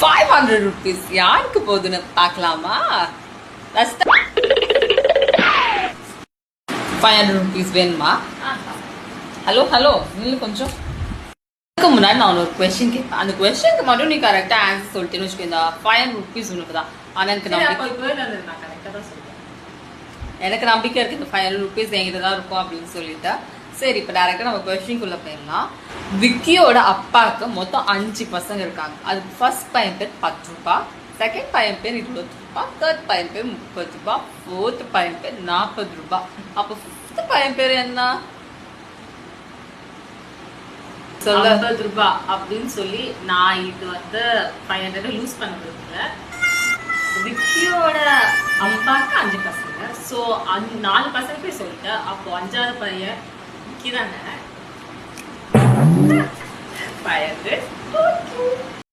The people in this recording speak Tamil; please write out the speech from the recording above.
500 rupees யாருக்கு போகுதுன்னு பார்க்கலாமா? 500 rupees வேணுமா? ஹலோ ஹலோ நில்லு கொஞ்சம். அதுக்கு முன்னாடி நான் ஒரு கொஸ்டின் கேட்பேன். அந்த கொஸ்டினுக்கு மட்டும் நீ கரெக்டா ஆன்சர் சொல்லிட்டேன்னு வச்சுக்கோ, இந்த 500 rupees உனக்கு தான். ஆனா எனக்கு நம்பிக்கை இருக்கு இந்த 500 rupees என்கிட்ட தான் இருக்கும் அப்படின்னு சொல்லிட்டு. சரி, இப்போ டேரக்டா நம்ம கொஸ்டினுக்குள்ள போயிடலாம். விக்கியோட அப்பாவுக்கு மொத்தம் 5 பசங்க இருக்காங்க. அது ஃபர்ஸ்ட் பையன் பேர் 10 ரூபாய், செகண்ட் பையன் பேர் 20 ரூபாய், தேர்ட் பையன் பேர் 30 ரூபாய், ஃபோர்த் பையன் பேர் 40 ரூபாய். அப்போ ஃபிஃப்த் பையன் பேர் என்ன? சொல்ல 50 ரூபாய் அப்படின்னு சொல்லி நான் இது 500 லூஸ் பண்ண விரும்பல. விக்கியோட அப்பாவுக்கு 5 பசங்க. ஸோ 4 பசங்க பேர் சொல்லிட்டேன். அப்போ 5வது பையன் விக்கி தானே. 500